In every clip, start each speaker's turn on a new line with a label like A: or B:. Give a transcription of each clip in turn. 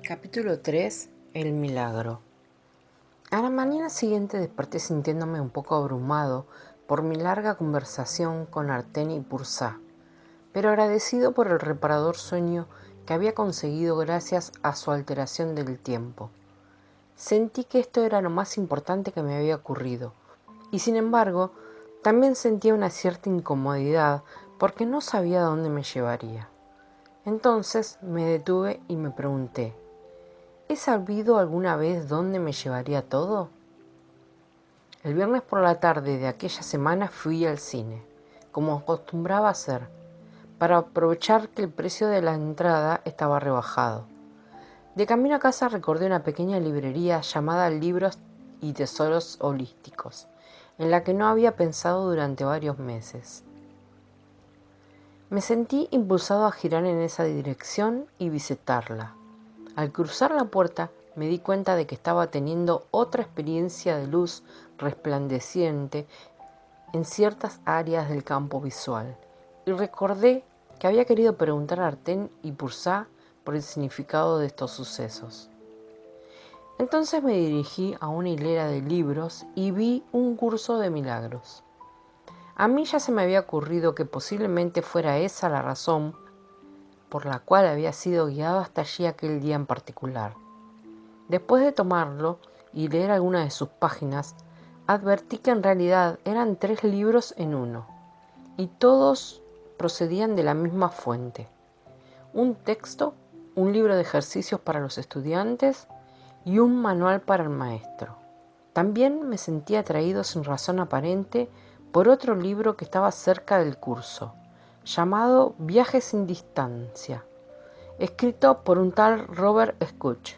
A: Capítulo 3. El milagro. A la mañana siguiente desperté sintiéndome un poco abrumado por mi larga conversación con Arten y Pursá, pero agradecido por el reparador sueño que había conseguido gracias a su alteración del tiempo. Sentí que esto era lo más importante que me había ocurrido, y sin embargo, también sentía una cierta incomodidad porque no sabía dónde me llevaría. Entonces me detuve y me pregunté: ¿he sabido alguna vez dónde me llevaría todo? El viernes por la tarde de aquella semana fui al cine, como acostumbraba hacer, para aprovechar que el precio de la entrada estaba rebajado. De camino a casa recordé una pequeña librería llamada Libros y Tesoros Holísticos, en la que no había pensado durante varios meses. Me sentí impulsado a girar en esa dirección y visitarla. Al cruzar la puerta me di cuenta de que estaba teniendo otra experiencia de luz resplandeciente en ciertas áreas del campo visual, y recordé que había querido preguntar a Arten y Pursá por el significado de estos sucesos. Entonces me dirigí a una hilera de libros y vi un curso de milagros. A mí ya se me había ocurrido que posiblemente fuera esa la razón por la cual había sido guiado hasta allí aquel día en particular. Después de tomarlo y leer algunas de sus páginas, advertí que en realidad eran 3 libros en uno, y todos procedían de la misma fuente: un texto, un libro de ejercicios para los estudiantes y un manual para el maestro. También me sentí atraído sin razón aparente por otro libro que estaba cerca del curso, llamado Viajes sin distancia, escrito por un tal Robert Scotch.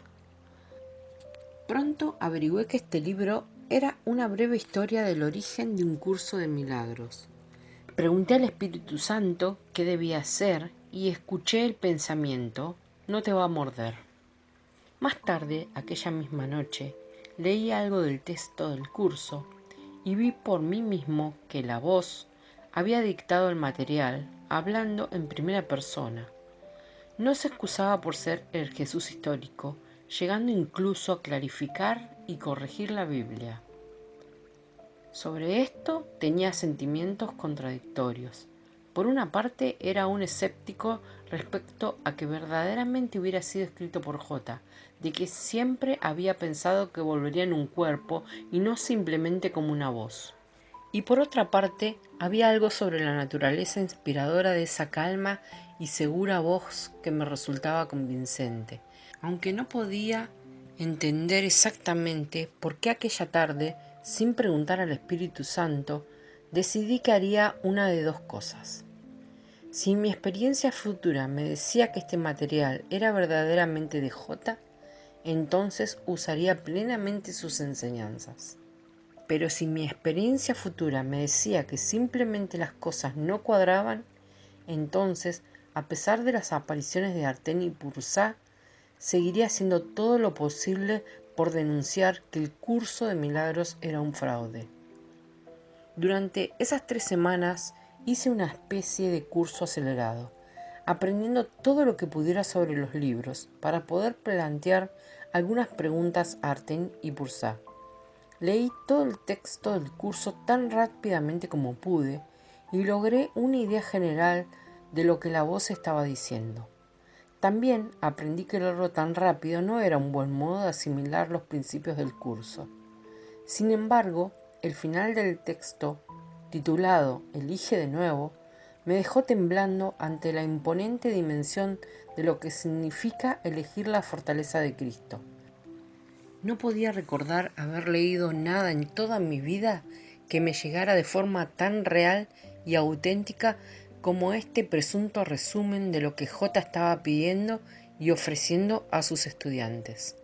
A: Pronto averigüé que este libro era una breve historia del origen de un curso de milagros. Pregunté al Espíritu Santo qué debía hacer y escuché el pensamiento: no te va a morder. Más tarde, aquella misma noche, leí algo del texto del curso y vi por mí mismo que la voz había dictado el material hablando en primera persona. No se excusaba por ser el Jesús histórico, llegando incluso a clarificar y corregir la Biblia. Sobre esto tenía sentimientos contradictorios. Por una parte, era un escéptico respecto a que verdaderamente hubiera sido escrito por J, de que siempre había pensado que volvería en un cuerpo y no simplemente como una voz. Y por otra parte, había algo sobre la naturaleza inspiradora de esa calma y segura voz que me resultaba convincente, aunque no podía entender exactamente por qué aquella tarde, sin preguntar al Espíritu Santo, decidí que haría una de dos cosas. Si mi experiencia futura me decía que este material era verdaderamente de J, entonces usaría plenamente sus enseñanzas. Pero si mi experiencia futura me decía que simplemente las cosas no cuadraban, entonces, a pesar de las apariciones de Arten y Pursá, seguiría haciendo todo lo posible por denunciar que el curso de milagros era un fraude. Durante esas 3 semanas hice una especie de curso acelerado, aprendiendo todo lo que pudiera sobre los libros para poder plantear algunas preguntas a Arten y Pursá. Leí todo el texto del curso tan rápidamente como pude y logré una idea general de lo que la voz estaba diciendo. También aprendí que leerlo tan rápido no era un buen modo de asimilar los principios del curso. Sin embargo, el final del texto, titulado Elige de nuevo, me dejó temblando ante la imponente dimensión de lo que significa elegir la fortaleza de Cristo. No podía recordar haber leído nada en toda mi vida que me llegara de forma tan real y auténtica como este presunto resumen de lo que J estaba pidiendo y ofreciendo a sus estudiantes.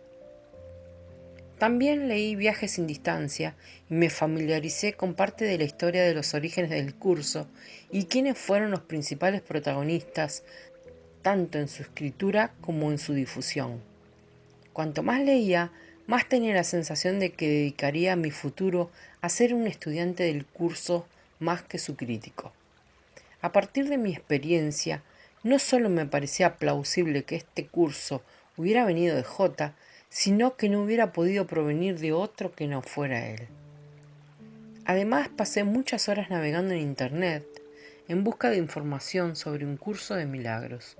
A: También leí Viajes sin distancia y me familiaricé con parte de la historia de los orígenes del curso y quiénes fueron los principales protagonistas, tanto en su escritura como en su difusión. Cuanto más leía, más tenía la sensación de que dedicaría mi futuro a ser un estudiante del curso más que su crítico. A partir de mi experiencia, no solo me parecía plausible que este curso hubiera venido de J, sino que no hubiera podido provenir de otro que no fuera él. Además, pasé muchas horas navegando en internet en busca de información sobre un curso de milagros.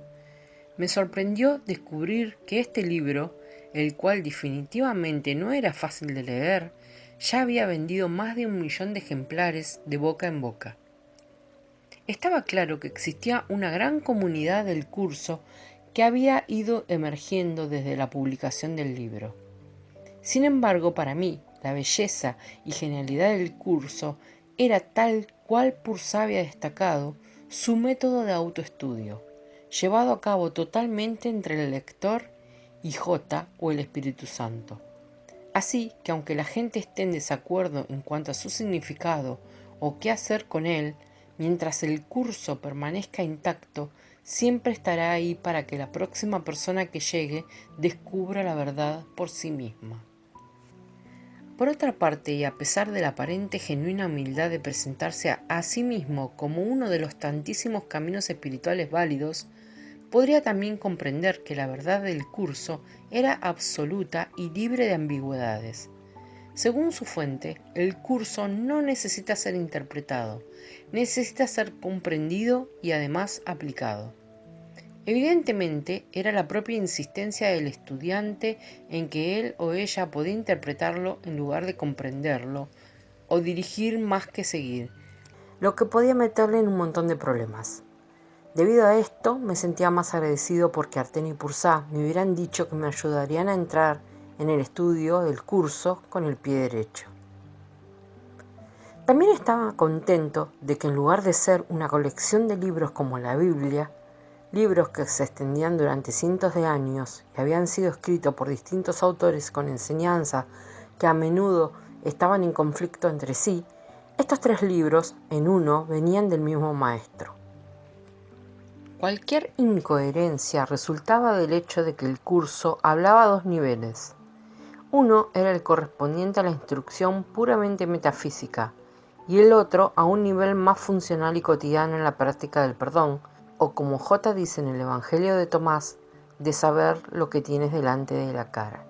A: Me sorprendió descubrir que este libro, el cual definitivamente no era fácil de leer, ya había vendido más de 1 millón de ejemplares de boca en boca. Estaba claro que existía una gran comunidad del curso que había ido emergiendo desde la publicación del libro. Sin embargo, para mí, la belleza y genialidad del curso era tal cual Purcell había destacado su método de autoestudio, llevado a cabo totalmente entre el lector y J o el Espíritu Santo. Así que aunque la gente esté en desacuerdo en cuanto a su significado o qué hacer con él, mientras el curso permanezca intacto, siempre estará ahí para que la próxima persona que llegue descubra la verdad por sí misma. Por otra parte, y a pesar de la aparente genuina humildad de presentarse a sí mismo como uno de los tantísimos caminos espirituales válidos, podría también comprender que la verdad del curso era absoluta y libre de ambigüedades. Según su fuente, el curso no necesita ser interpretado, necesita ser comprendido y además aplicado. Evidentemente, era la propia insistencia del estudiante en que él o ella podía interpretarlo en lugar de comprenderlo, o dirigir más que seguir, lo que podía meterle en un montón de problemas. Debido a esto, me sentía más agradecido porque Arteno y Purcell me hubieran dicho que me ayudarían a entrar en el estudio del curso con el pie derecho. También estaba contento de que en lugar de ser una colección de libros como la Biblia, libros que se extendían durante cientos de años y habían sido escritos por distintos autores con enseñanzas que a menudo estaban en conflicto entre sí, estos 3 libros en uno venían del mismo maestro. Cualquier incoherencia resultaba del hecho de que el curso hablaba a 2 niveles. Uno era el correspondiente a la instrucción puramente metafísica y el otro a un nivel más funcional y cotidiano en la práctica del perdón, o como J dice en el Evangelio de Tomás, de saber lo que tienes delante de la cara.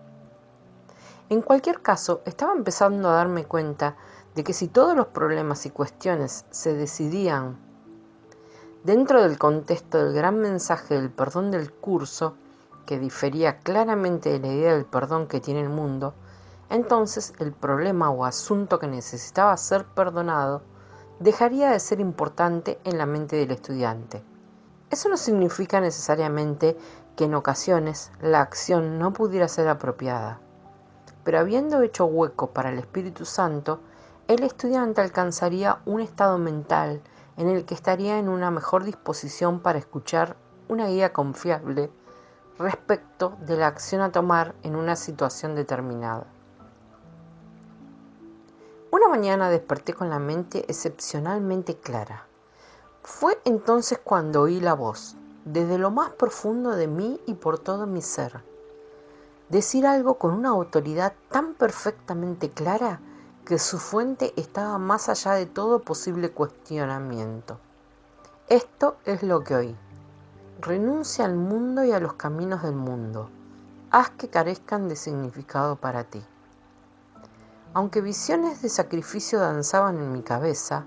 A: En cualquier caso, estaba empezando a darme cuenta de que si todos los problemas y cuestiones se decidían dentro del contexto del gran mensaje del perdón del curso, que difería claramente de la idea del perdón que tiene el mundo, entonces el problema o asunto que necesitaba ser perdonado dejaría de ser importante en la mente del estudiante. Eso no significa necesariamente que en ocasiones la acción no pudiera ser apropiada, pero habiendo hecho hueco para el Espíritu Santo, el estudiante alcanzaría un estado mental en el que estaría en una mejor disposición para escuchar una guía confiable respecto de la acción a tomar en una situación determinada. Una mañana desperté con la mente excepcionalmente clara. Fue entonces cuando oí la voz, desde lo más profundo de mí y por todo mi ser, decir algo con una autoridad tan perfectamente clara que su fuente estaba más allá de todo posible cuestionamiento. Esto es lo que oí. Renuncia al mundo y a los caminos del mundo. Haz que carezcan de significado para ti. Aunque visiones de sacrificio danzaban en mi cabeza,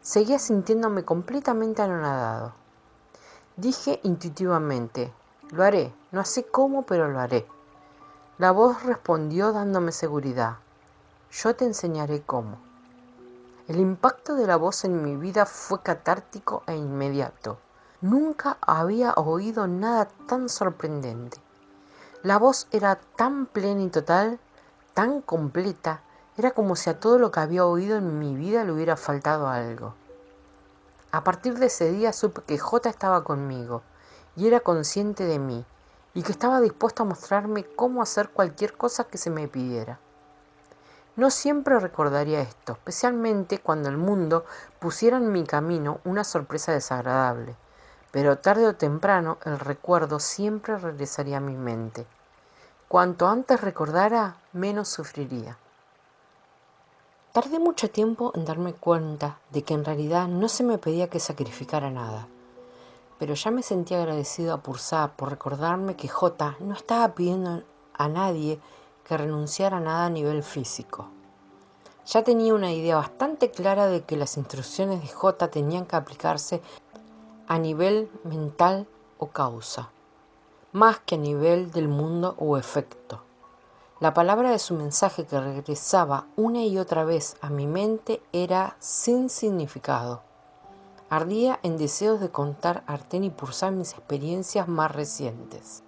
A: seguía sintiéndome completamente anonadado. Dije intuitivamente, lo haré, no sé cómo, pero lo haré. La voz respondió dándome seguridad, yo te enseñaré cómo. El impacto de la voz en mi vida fue catártico e inmediato. Nunca había oído nada tan sorprendente. La voz era tan plena y total, tan completa, era como si a todo lo que había oído en mi vida le hubiera faltado algo. A partir de ese día supe que J estaba conmigo y era consciente de mí y que estaba dispuesto a mostrarme cómo hacer cualquier cosa que se me pidiera. No siempre recordaría esto, especialmente cuando el mundo pusiera en mi camino una sorpresa desagradable, pero tarde o temprano el recuerdo siempre regresaría a mi mente. Cuanto antes recordara, menos sufriría. Tardé mucho tiempo en darme cuenta de que en realidad no se me pedía que sacrificara nada, pero ya me sentí agradecido a Pursá por recordarme que J no estaba pidiendo a nadie que renunciara a nada a nivel físico. Ya tenía una idea bastante clara de que las instrucciones de J tenían que aplicarse a nivel mental o causa, más que a nivel del mundo o efecto. La palabra de su mensaje que regresaba una y otra vez a mi mente era sin significado. Ardía en deseos de contar a Artén y Pursá mis experiencias más recientes.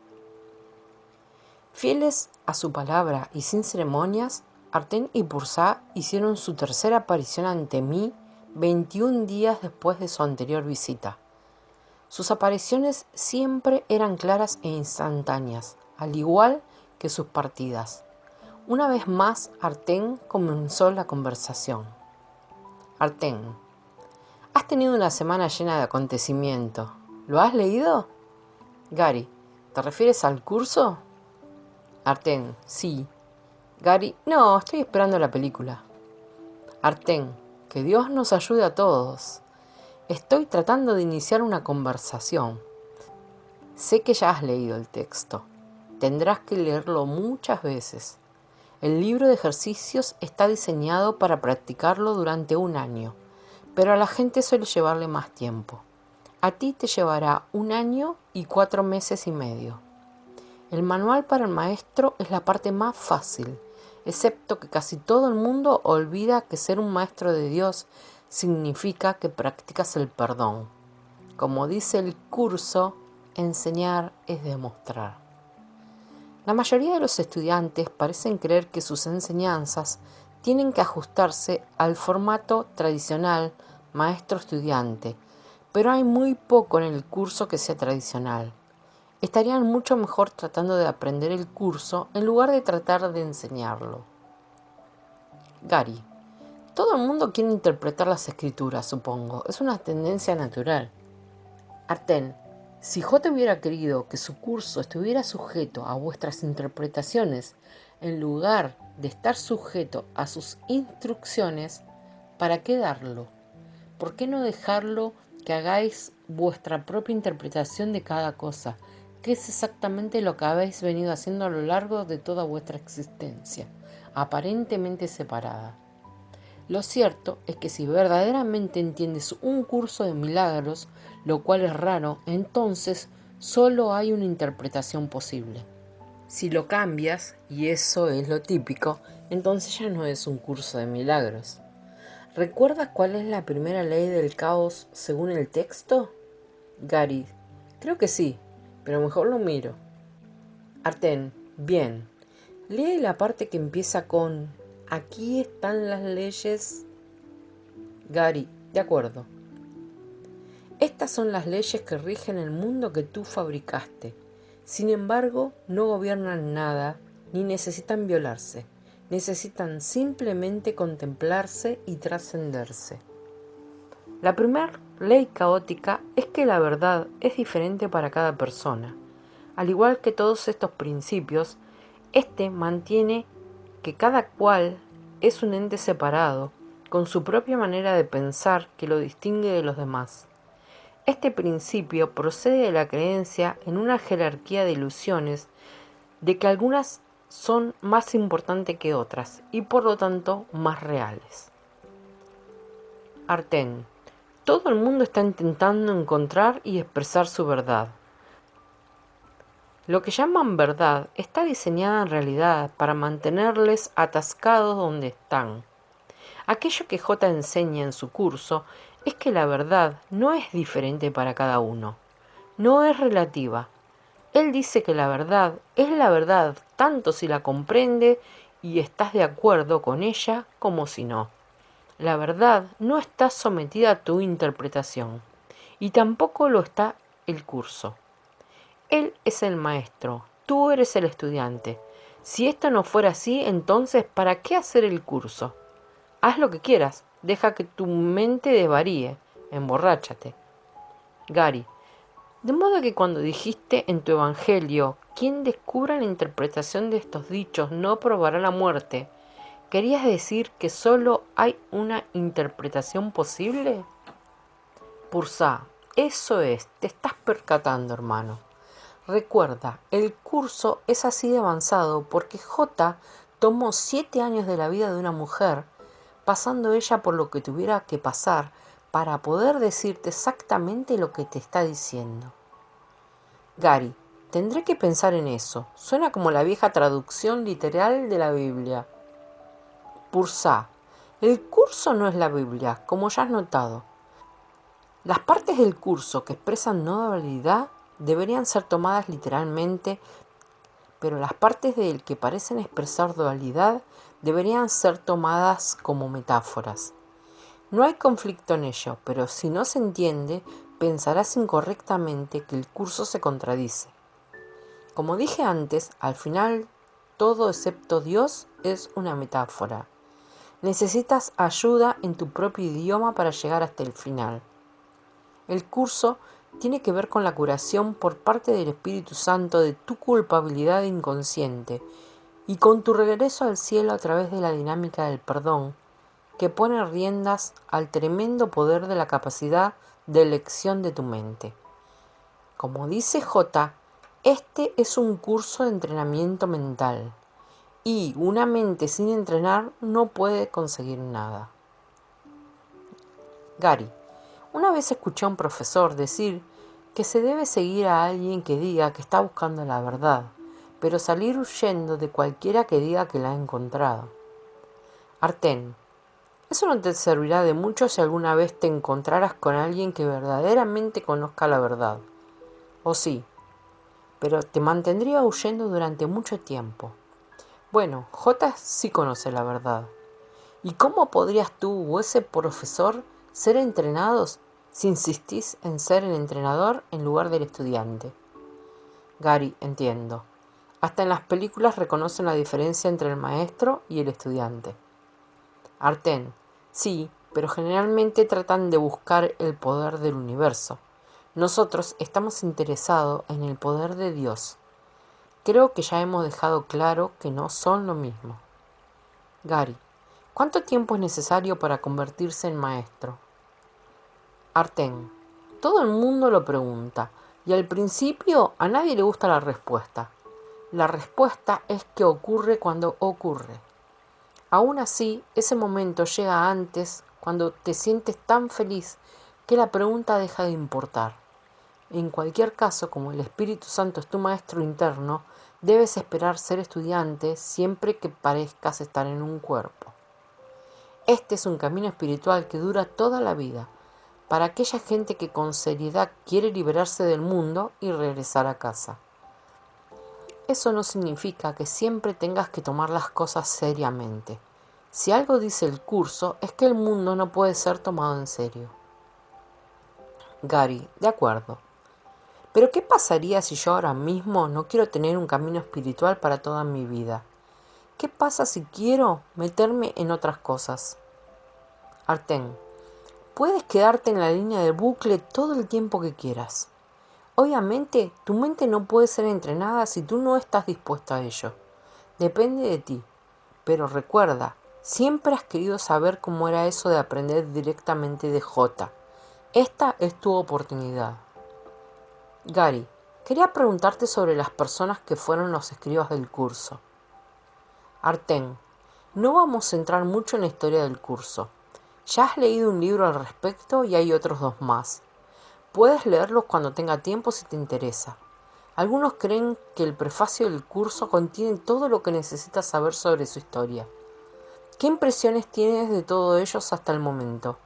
A: Fieles a su palabra y sin ceremonias, Artén y Pursá hicieron su tercera aparición ante mí 21 días después de su anterior visita. Sus apariciones siempre eran claras e instantáneas, al igual que sus partidas. Una vez más, Artén comenzó la conversación. Artén, has tenido una semana llena de acontecimiento. ¿Lo has leído? Gary, ¿te refieres al curso? Artén, sí. Gary, no, estoy esperando la película. Artén, que Dios nos ayude a todos. Estoy tratando de iniciar una conversación. Sé que ya has leído el texto. Tendrás que leerlo muchas veces. El libro de ejercicios está diseñado para practicarlo durante 1 año, pero a la gente suele llevarle más tiempo. A ti te llevará 1 año y 4 meses y medio. El manual para el maestro es la parte más fácil, excepto que casi todo el mundo olvida que ser un maestro de Dios significa que practicas el perdón. Como dice el curso, enseñar es demostrar. La mayoría de los estudiantes parecen creer que sus enseñanzas tienen que ajustarse al formato tradicional maestro-estudiante, pero hay muy poco en el curso que sea tradicional. Estarían mucho mejor tratando de aprender el curso en lugar de tratar de enseñarlo. Gary, todo el mundo quiere interpretar las escrituras, supongo. Es una tendencia natural. Artén, si J hubiera querido que su curso estuviera sujeto a vuestras interpretaciones en lugar de estar sujeto a sus instrucciones, ¿para qué darlo? ¿Por qué no dejarlo que hagáis vuestra propia interpretación de cada cosa, que es exactamente lo que habéis venido haciendo a lo largo de toda vuestra existencia, aparentemente separada? Lo cierto es que si verdaderamente entiendes un curso de milagros, lo cual es raro, entonces solo hay una interpretación posible. Si lo cambias, y eso es lo típico, entonces ya no es un curso de milagros. ¿Recuerdas cuál es la primera ley del caos según el texto? Gary, creo que sí, pero mejor lo miro. Artén, bien. Lee la parte que empieza con aquí están las leyes. Gary, de acuerdo. Estas son las leyes que rigen el mundo que tú fabricaste. Sin embargo, no gobiernan nada ni necesitan violarse. Necesitan simplemente contemplarse y trascenderse. La primera ley caótica es que la verdad es diferente para cada persona. Al igual que todos estos principios, este mantiene que cada cual es un ente separado, con su propia manera de pensar que lo distingue de los demás. Este principio procede de la creencia en una jerarquía de ilusiones de que algunas son más importantes que otras y por lo tanto más reales. Artén, todo el mundo está intentando encontrar y expresar su verdad. Lo que llaman verdad está diseñada en realidad para mantenerles atascados donde están. Aquello que J enseña en su curso es que la verdad no es diferente para cada uno, no es relativa. Él dice que la verdad es la verdad tanto si la comprende y estás de acuerdo con ella como si no. La verdad no está sometida a tu interpretación y tampoco lo está el curso. Él es el maestro, tú eres el estudiante. Si esto no fuera así, entonces ¿para qué hacer el curso? Haz lo que quieras, deja que tu mente desvaríe, emborráchate. Gary, de modo que cuando dijiste en tu evangelio, quien descubra la interpretación de estos dichos no probará la muerte, ¿querías decir que solo hay una interpretación posible? Pursá, Eso es, te estás percatando, hermano. Recuerda, el curso es así de avanzado porque J tomó 7 años de la vida de una mujer, pasando ella por lo que tuviera que pasar para poder decirte exactamente lo que te está diciendo. Gary, tendré que pensar en eso. Suena como la vieja traducción literal de la Biblia. Pursa, el curso no es la Biblia, como ya has notado. Las partes del curso que expresan no dualidad deberían ser tomadas literalmente, pero las partes del que parecen expresar dualidad deberían ser tomadas como metáforas. No hay conflicto en ello, pero si no se entiende, pensarás incorrectamente que el curso se contradice. Como dije antes, al final, todo excepto Dios es una metáfora. Necesitas ayuda en tu propio idioma para llegar hasta el final. El curso tiene que ver con la curación por parte del Espíritu Santo de tu culpabilidad inconsciente y con tu regreso al cielo a través de la dinámica del perdón, que pone riendas al tremendo poder de la capacidad de elección de tu mente. Como dice J, este es un curso de entrenamiento mental y una mente sin entrenar no puede conseguir nada. Gary, una vez escuché a un profesor decir que se debe seguir a alguien que diga que está buscando la verdad, pero salir huyendo de cualquiera que diga que la ha encontrado. Arten, eso no te servirá de mucho si alguna vez te encontraras con alguien que verdaderamente conozca la verdad. O sí, pero te mantendría huyendo durante mucho tiempo. Bueno, J sí conoce la verdad. ¿Y cómo podrías tú o ese profesor ser entrenados si insistís en ser el entrenador en lugar del estudiante? Gary, entiendo. Hasta en las películas reconocen la diferencia entre el maestro y el estudiante. Arten, sí, pero generalmente tratan de buscar el poder del universo. Nosotros estamos interesados en el poder de Dios. Creo que ya hemos dejado claro que no son lo mismo. Gary, ¿cuánto tiempo es necesario para convertirse en maestro? Arten, todo el mundo lo pregunta y al principio a nadie le gusta la respuesta. La respuesta es que ocurre cuando ocurre. Aún así, ese momento llega antes cuando te sientes tan feliz que la pregunta deja de importar. En cualquier caso, como el Espíritu Santo es tu maestro interno, debes esperar ser estudiante siempre que parezcas estar en un cuerpo. Este es un camino espiritual que dura toda la vida, para aquella gente que con seriedad quiere liberarse del mundo y regresar a casa. Eso no significa que siempre tengas que tomar las cosas seriamente. Si algo dice el curso es que el mundo no puede ser tomado en serio. Gary, de acuerdo. Pero ¿qué pasaría si yo ahora mismo no quiero tener un camino espiritual para toda mi vida? ¿Qué pasa si quiero meterme en otras cosas? Arten, puedes quedarte en la línea del bucle todo el tiempo que quieras. Obviamente, tu mente no puede ser entrenada si tú no estás dispuesto a ello. Depende de ti. Pero recuerda, siempre has querido saber cómo era eso de aprender directamente de J. Esta es tu oportunidad. Gary, quería preguntarte sobre las personas que fueron los escribas del curso. Arten, no vamos a entrar mucho en la historia del curso. Ya has leído un libro al respecto y hay otros 2 más. Puedes leerlos cuando tenga tiempo si te interesa. Algunos creen que el prefacio del curso contiene todo lo que necesitas saber sobre su historia. ¿Qué impresiones tienes de todos ellos hasta el momento?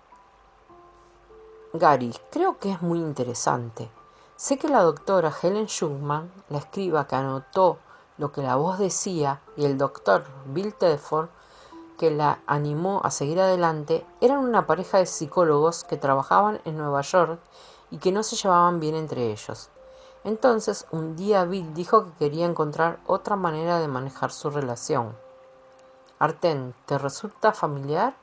A: Gary, creo que es muy interesante. Sé que la doctora Helen Schumann, la escriba que anotó lo que la voz decía, y el doctor Bill Tedford, que la animó a seguir adelante, eran una pareja de psicólogos que trabajaban en Nueva York y que no se llevaban bien entre ellos. Entonces, un día Bill dijo que quería encontrar otra manera de manejar su relación. Arten, ¿te resulta familiar?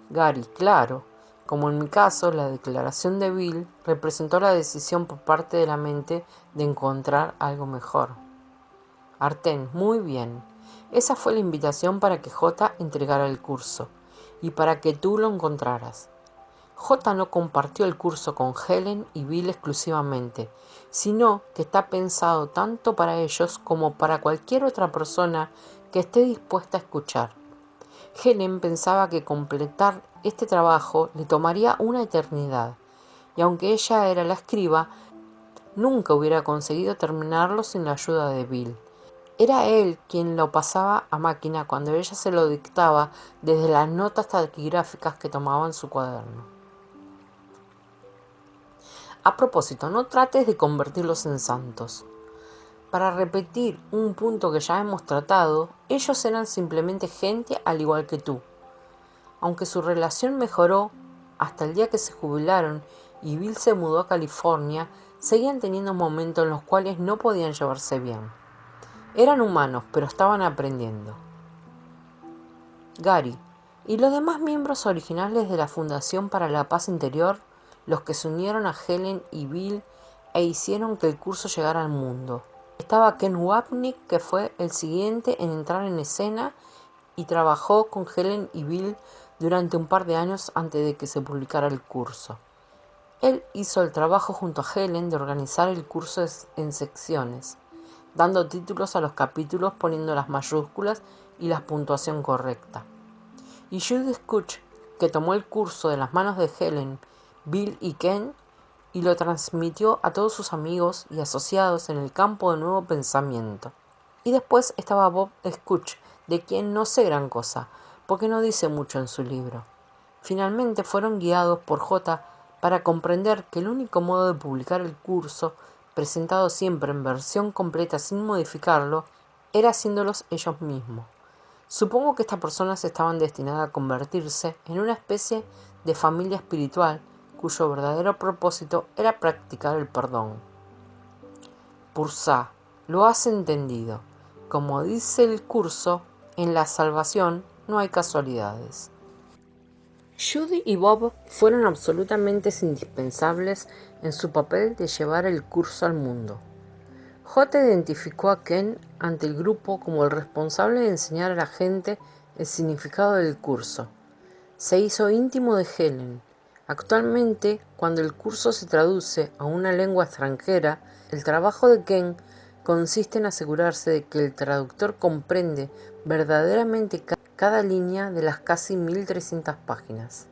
A: Gary, claro. Como en mi caso, la declaración de Bill representó la decisión por parte de la mente de encontrar algo mejor. Arten, muy bien. Esa fue la invitación para que J entregara el curso y para que tú lo encontraras. J no compartió el curso con Helen y Bill exclusivamente, sino que está pensado tanto para ellos como para cualquier otra persona que esté dispuesta a escuchar. Helen pensaba que completar este trabajo le tomaría una eternidad, y aunque ella era la escriba, nunca hubiera conseguido terminarlo sin la ayuda de Bill. Era él quien lo pasaba a máquina cuando ella se lo dictaba desde las notas taquigráficas que tomaba en su cuaderno. A propósito, no trates de convertirlos en santos. Para repetir un punto que ya hemos tratado, ellos eran simplemente gente al igual que tú. Aunque su relación mejoró hasta el día que se jubilaron y Bill se mudó a California, seguían teniendo momentos en los cuales no podían llevarse bien. Eran humanos, pero estaban aprendiendo. Gary y los demás miembros originales de la Fundación para la Paz Interior, los que se unieron a Helen y Bill e hicieron que el curso llegara al mundo. Estaba Ken Wapnick, que fue el siguiente en entrar en escena y trabajó con Helen y Bill durante un par de años antes de que se publicara el curso. Él hizo el trabajo junto a Helen de organizar el curso en secciones, dando títulos a los capítulos, poniendo las mayúsculas y la puntuación correcta. Y Judy Skutch, que tomó el curso de las manos de Helen, Bill y Ken y lo transmitió a todos sus amigos y asociados en el campo de nuevo pensamiento. Y después estaba Bob Skutch, de quien no sé gran cosa, porque no dice mucho en su libro. Finalmente fueron guiados por J para comprender que el único modo de publicar el curso, presentado siempre en versión completa sin modificarlo, era haciéndolos ellos mismos. Supongo que estas personas estaban destinadas a convertirse en una especie de familia espiritual cuyo verdadero propósito era practicar el perdón. Pursa, lo has entendido. Como dice el curso, en la salvación no hay casualidades. Judy y Bob fueron absolutamente indispensables en su papel de llevar el curso al mundo. J identificó a Ken ante el grupo como el responsable de enseñar a la gente el significado del curso. Se hizo íntimo de Helen. Actualmente, cuando el curso se traduce a una lengua extranjera, el trabajo de Ken consiste en asegurarse de que el traductor comprende verdaderamente cada línea de las casi 1300 páginas.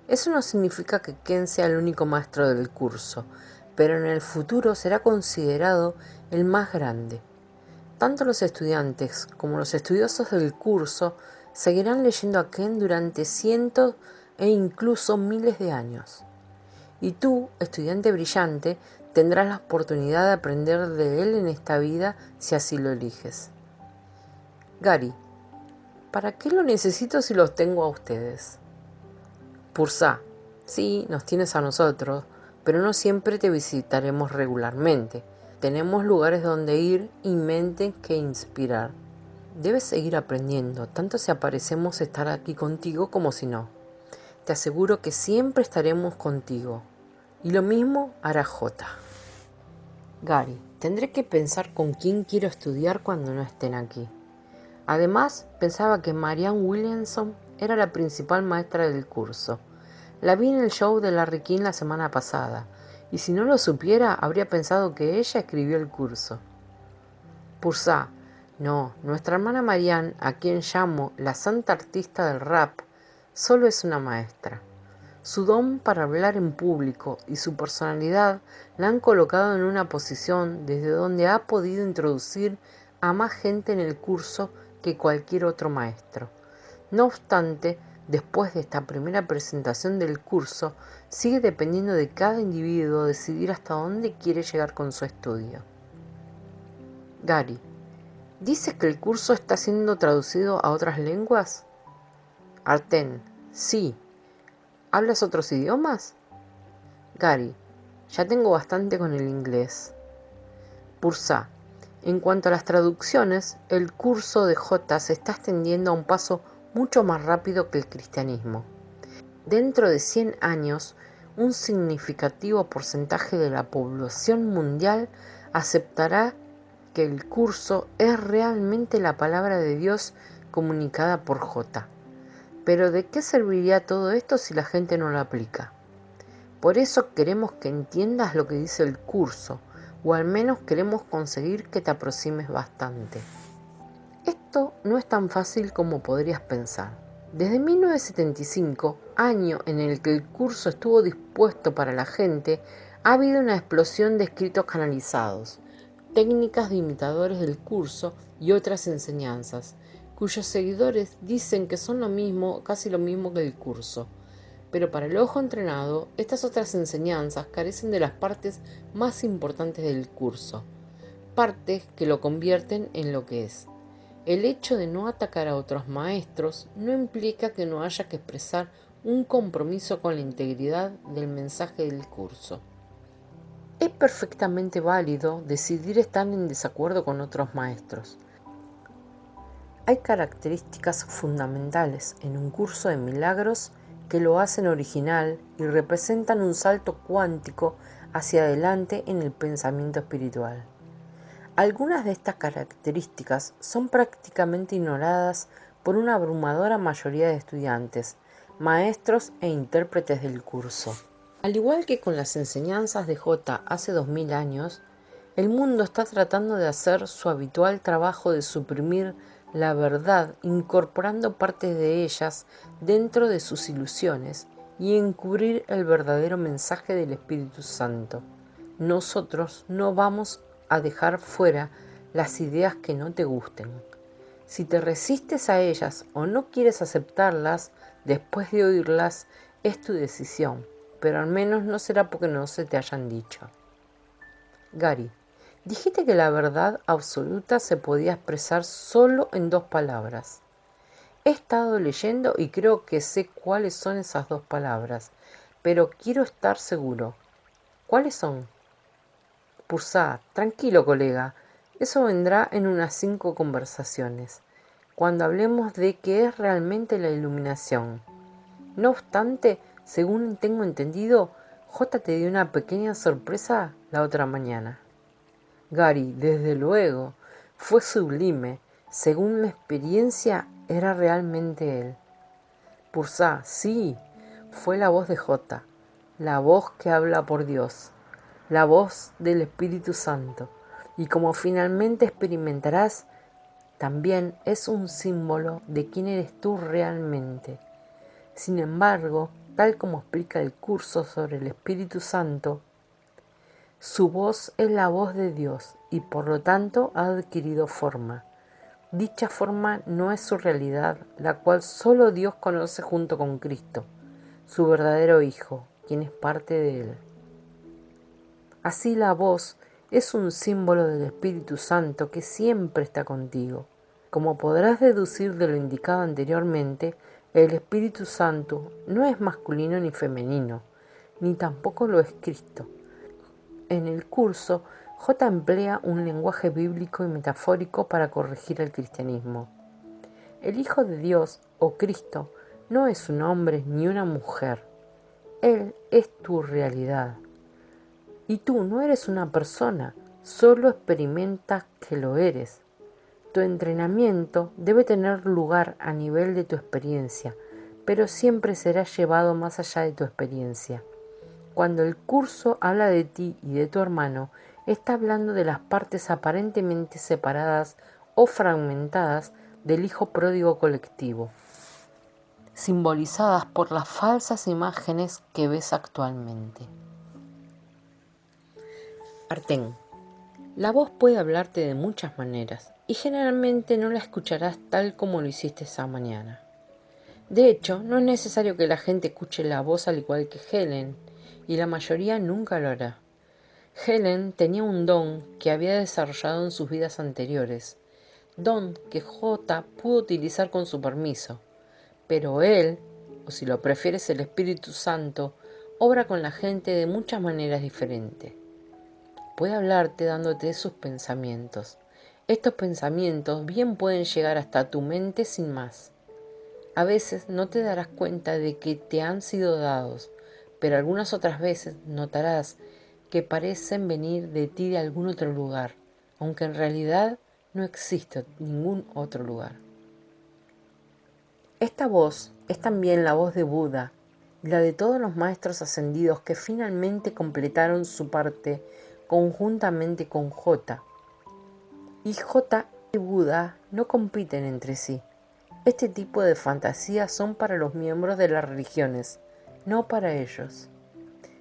A: Eso no significa que Ken sea el único maestro del curso, pero en el futuro será considerado el más grande. Tanto los estudiantes como los estudiosos del curso seguirán leyendo a Ken durante cientos e incluso miles de años. Y tú, estudiante brillante, tendrás la oportunidad de aprender de él en esta vida si así lo eliges. Gary, ¿para qué lo necesito si los tengo a ustedes? Pursa, sí, nos tienes a nosotros, pero no siempre te visitaremos regularmente. Tenemos lugares donde ir y mente que inspirar. Debes seguir aprendiendo, tanto si aparecemos estar aquí contigo como si no. Te aseguro que siempre estaremos contigo. Y lo mismo hará J. Gary, tendré que pensar con quién quiero estudiar cuando no estén aquí. Además, pensaba que Marianne Williamson era la principal maestra del curso. La vi en el show de Larry King la semana pasada, y si no lo supiera, habría pensado que ella escribió el curso. Pursa, no, nuestra hermana Marianne, a quien llamo la santa artista del rap, solo es una maestra. Su don para hablar en público y su personalidad la han colocado en una posición desde donde ha podido introducir a más gente en el curso que cualquier otro maestro. No obstante, después de esta primera presentación del curso, sigue dependiendo de cada individuo decidir hasta dónde quiere llegar con su estudio. Gary, ¿dices que el curso está siendo traducido a otras lenguas? Arten, sí. ¿Hablas otros idiomas? Gary, ya tengo bastante con el inglés. Pursa, en cuanto a las traducciones, el curso de J se está extendiendo a un paso mucho más rápido que el cristianismo. Dentro de 100 años, un significativo porcentaje de la población mundial aceptará que el curso es realmente la palabra de Dios comunicada por J. Pero ¿de qué serviría todo esto si la gente no lo aplica? Por eso queremos que entiendas lo que dice el curso, o al menos queremos conseguir que te aproximes bastante. Esto no es tan fácil como podrías pensar. Desde 1975, año en el que el curso estuvo dispuesto para la gente, ha habido una explosión de escritos canalizados, técnicas de imitadores del curso y otras enseñanzas, cuyos seguidores dicen que son lo mismo, casi lo mismo que el curso. Pero para el ojo entrenado, estas otras enseñanzas carecen de las partes más importantes del curso, partes que lo convierten en lo que es. El hecho de no atacar a otros maestros no implica que no haya que expresar un compromiso con la integridad del mensaje del curso. Es perfectamente válido decidir estar en desacuerdo con otros maestros. Hay características fundamentales en un curso de milagros que lo hacen original y representan un salto cuántico hacia adelante en el pensamiento espiritual. Algunas de estas características son prácticamente ignoradas por una abrumadora mayoría de estudiantes, maestros e intérpretes del curso. Al igual que con las enseñanzas de J hace 2000 años, el mundo está tratando de hacer su habitual trabajo de suprimir la verdad, incorporando partes de ellas dentro de sus ilusiones y encubrir el verdadero mensaje del Espíritu Santo. Nosotros no vamos a dejar fuera las ideas que no te gusten. Si te resistes a ellas o no quieres aceptarlas después de oírlas, es tu decisión, pero al menos no será porque no se te hayan dicho. Gary, dijiste que la verdad absoluta se podía expresar solo en 2 palabras. He estado leyendo y creo que sé cuáles son esas 2 palabras, pero quiero estar seguro. ¿Cuáles son? Pursá, tranquilo colega, eso vendrá en unas 5 conversaciones, cuando hablemos de qué es realmente la iluminación. No obstante, según tengo entendido, J te dio una pequeña sorpresa la otra mañana. Gary, desde luego, fue sublime. Según mi experiencia, era realmente él. Pursá, sí, fue la voz de J, la voz que habla por Dios, la voz del Espíritu Santo. Y como finalmente experimentarás, también es un símbolo de quién eres tú realmente. Sin embargo, tal como explica el curso sobre el Espíritu Santo, su voz es la voz de Dios y por lo tanto ha adquirido forma. Dicha forma no es su realidad, la cual solo Dios conoce junto con Cristo, su verdadero Hijo, quien es parte de Él. Así la voz es un símbolo del Espíritu Santo que siempre está contigo. Como podrás deducir de lo indicado anteriormente, el Espíritu Santo no es masculino ni femenino, ni tampoco lo es Cristo. En el curso, J emplea un lenguaje bíblico y metafórico para corregir el cristianismo. El Hijo de Dios, o Cristo, no es un hombre ni una mujer. Él es tu realidad. Y tú no eres una persona, solo experimentas que lo eres. Tu entrenamiento debe tener lugar a nivel de tu experiencia, pero siempre será llevado más allá de tu experiencia. Cuando el curso habla de ti y de tu hermano, está hablando de las partes aparentemente separadas o fragmentadas del hijo pródigo colectivo, simbolizadas por las falsas imágenes que ves actualmente. Artén. La voz puede hablarte de muchas maneras y generalmente no la escucharás tal como lo hiciste esa mañana. De hecho, no es necesario que la gente escuche la voz al igual que Helen, y la mayoría nunca lo hará. Helen tenía un don que había desarrollado en sus vidas anteriores, don que J pudo utilizar con su permiso, pero él, o si lo prefieres el Espíritu Santo, obra con la gente de muchas maneras diferentes. Puede hablarte dándote sus pensamientos. Estos pensamientos bien pueden llegar hasta tu mente sin más. A veces no te darás cuenta de que te han sido dados, pero algunas otras veces notarás que parecen venir de ti de algún otro lugar, aunque en realidad no existe ningún otro lugar. Esta voz es también la voz de Buda y la de todos los maestros ascendidos que finalmente completaron su parte conjuntamente con J. Y J y Buda no compiten entre sí. Este tipo de fantasías son para los miembros de las religiones, no para ellos.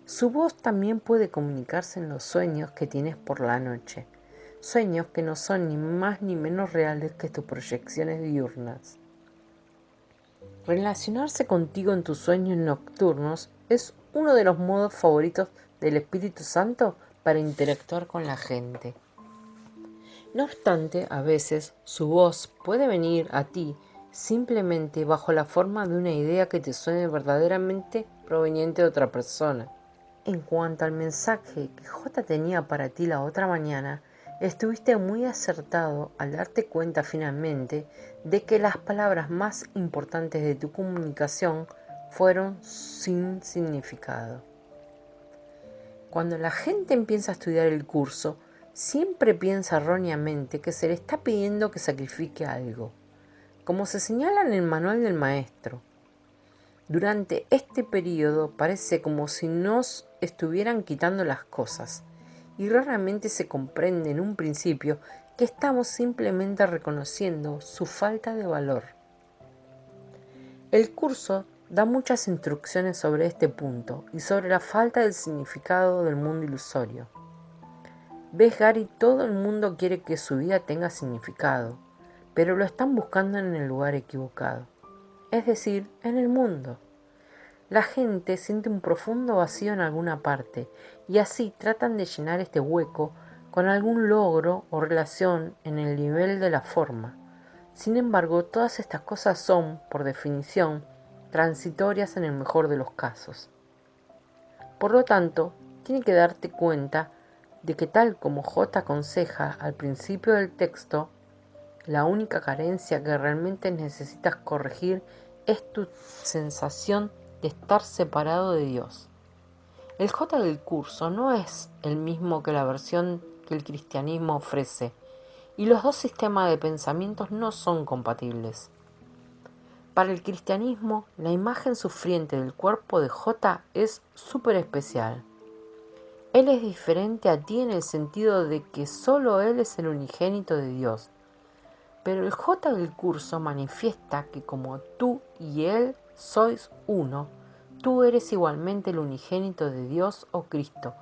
A: Su voz también puede comunicarse en los sueños que tienes por la noche, sueños que no son ni más ni menos reales que tus proyecciones diurnas. Relacionarse contigo en tus sueños nocturnos es uno de los modos favoritos del Espíritu Santo para interactuar con la gente. No obstante, a veces su voz puede venir a ti simplemente bajo la forma de una idea que te suene verdaderamente proveniente de otra persona. En cuanto al mensaje que J tenía para ti la otra mañana, estuviste muy acertado al darte cuenta finalmente de que las palabras más importantes de tu comunicación fueron sin significado. Cuando la gente empieza a estudiar el curso, siempre piensa erróneamente que se le está pidiendo que sacrifique algo, como se señala en el manual del maestro. Durante este periodo parece como si nos estuvieran quitando las cosas, y raramente se comprende en un principio que estamos simplemente reconociendo su falta de valor. El curso da muchas instrucciones sobre este punto y sobre la falta del significado del mundo ilusorio. ¿Ves, Gary? Todo el mundo quiere que su vida tenga significado, pero lo están buscando en el lugar equivocado, es decir, en el mundo. La gente siente un profundo vacío en alguna parte y así tratan de llenar este hueco con algún logro o relación en el nivel de la forma. Sin embargo, todas estas cosas son, por definición, transitorias en el mejor de los casos. Por lo tanto, tiene que darte cuenta de que tal como J aconseja al principio del texto, la única carencia que realmente necesitas corregir es tu sensación de estar separado de Dios. El J del curso no es el mismo que la versión que el cristianismo ofrece, y los dos sistemas de pensamientos no son compatibles. Para el cristianismo, la imagen sufriente del cuerpo de J es súper especial. Él es diferente a ti en el sentido de que solo Él es el unigénito de Dios. Pero el J del curso manifiesta que como tú y Él sois uno, tú eres igualmente el unigénito de Dios o Cristo,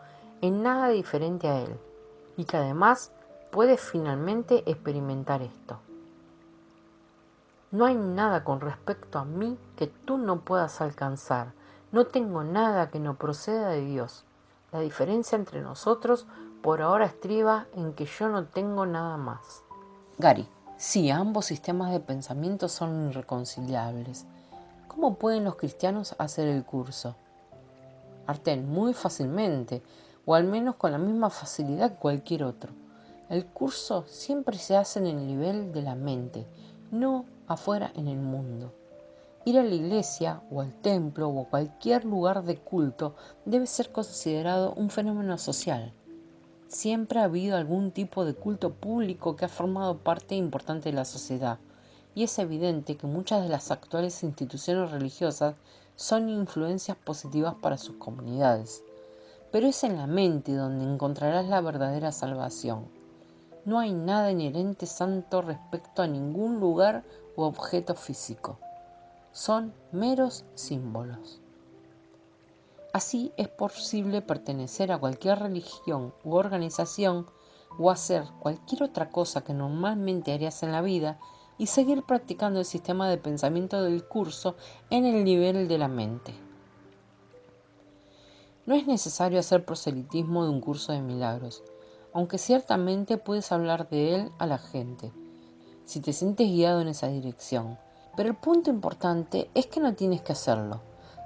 A: en nada diferente a Él, y que además puedes finalmente experimentar esto. No hay nada con respecto a mí que tú no puedas alcanzar. No tengo nada que no proceda de Dios. La diferencia entre nosotros por ahora estriba en que yo no tengo nada más. Gary, sí, ambos sistemas de pensamiento son irreconciliables. ¿Cómo pueden los cristianos hacer el curso? Arten, muy fácilmente, o al menos con la misma facilidad que cualquier otro. El curso siempre se hace en el nivel de la mente, no afuera en el mundo. Ir a la iglesia o al templo o a cualquier lugar de culto debe ser considerado un fenómeno social. Siempre ha habido algún tipo de culto público que ha formado parte importante de la sociedad, y es evidente que muchas de las actuales instituciones religiosas son influencias positivas para sus comunidades. Pero es en la mente donde encontrarás la verdadera salvación. No hay nada inherente santo respecto a ningún lugar u objeto físico. Son meros símbolos. Así es posible pertenecer a cualquier religión u organización o hacer cualquier otra cosa que normalmente harías en la vida y seguir practicando el sistema de pensamiento del curso en el nivel de la mente. No es necesario hacer proselitismo de un curso de milagros, aunque ciertamente puedes hablar de él a la gente, si te sientes guiado en esa dirección. Pero el punto importante es que no tienes que hacerlo.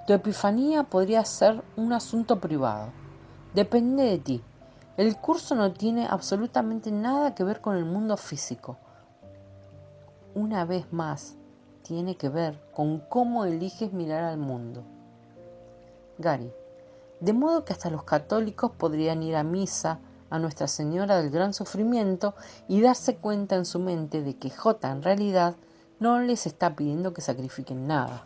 A: Tu epifanía podría ser un asunto privado. Depende de ti. El curso no tiene absolutamente nada que ver con el mundo físico. Una vez más, tiene que ver con cómo eliges mirar al mundo. Gary, de modo que hasta los católicos podrían ir a misa a Nuestra Señora del Gran Sufrimiento y darse cuenta en su mente de que J en realidad no les está pidiendo que sacrifiquen nada.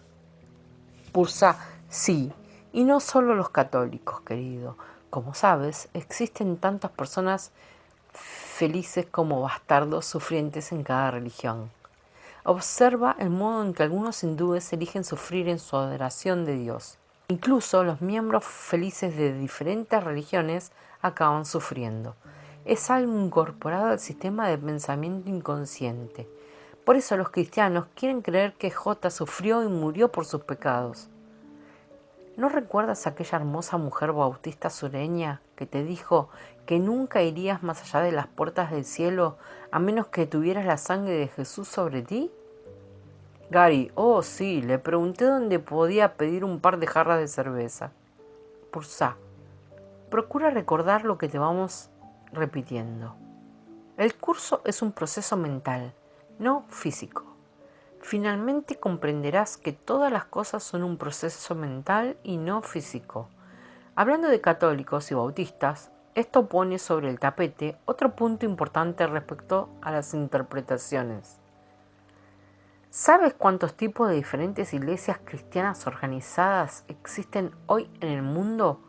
A: Pursa, sí, y no solo los católicos, querido. Como sabes, existen tantas personas felices como bastardos sufrientes en cada religión. Observa el modo en que algunos hindúes eligen sufrir en su adoración de Dios. Incluso los miembros felices de diferentes religiones acaban sufriendo. Es algo incorporado al sistema de pensamiento inconsciente. Por eso los cristianos quieren creer que J sufrió y murió por sus pecados. ¿No recuerdas a aquella hermosa mujer bautista sureña que te dijo que nunca irías más allá de las puertas del cielo a menos que tuvieras la sangre de Jesús sobre ti? Gary, oh sí, le pregunté dónde podía pedir un par de jarras de cerveza. Pursa, procura recordar lo que te vamos repitiendo. El curso es un proceso mental, no físico. Finalmente comprenderás que todas las cosas son un proceso mental y no físico. Hablando de católicos y bautistas, esto pone sobre el tapete otro punto importante respecto a las interpretaciones. ¿Sabes cuántos tipos de diferentes iglesias cristianas organizadas existen hoy en el mundo,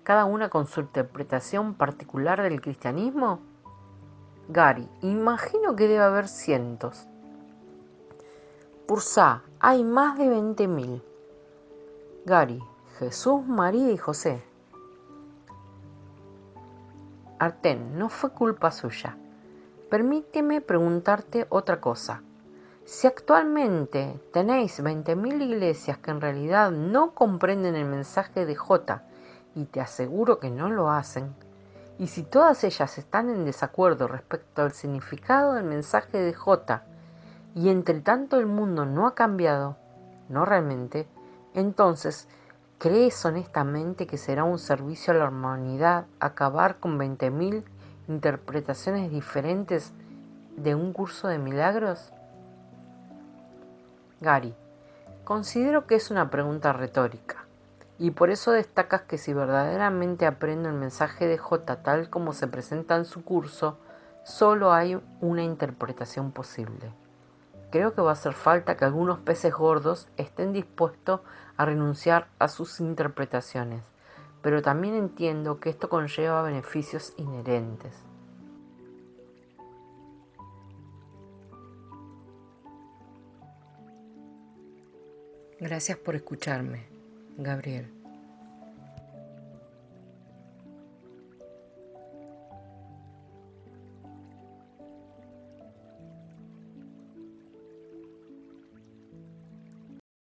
A: cada una con su interpretación particular del cristianismo? Gary, imagino que debe haber cientos. Pursa, hay más de 20.000. Gary, Jesús, María y José. Arten, no fue culpa suya. Permíteme preguntarte otra cosa. Si actualmente tenéis 20.000 iglesias que en realidad no comprenden el mensaje de J, y te aseguro que no lo hacen, y si todas ellas están en desacuerdo respecto al significado del mensaje de J, y entre tanto el mundo no ha cambiado, no realmente, entonces, ¿crees honestamente que será un servicio a la humanidad acabar con 20.000 interpretaciones diferentes de un curso de milagros? Gary, considero que es una pregunta retórica, y por eso destacas que si verdaderamente aprendo el mensaje de J tal como se presenta en su curso, solo hay una interpretación posible. Creo que va a hacer falta que algunos peces gordos estén dispuestos a renunciar a sus interpretaciones, pero también entiendo que esto conlleva beneficios inherentes. Gracias por escucharme, Gabriel.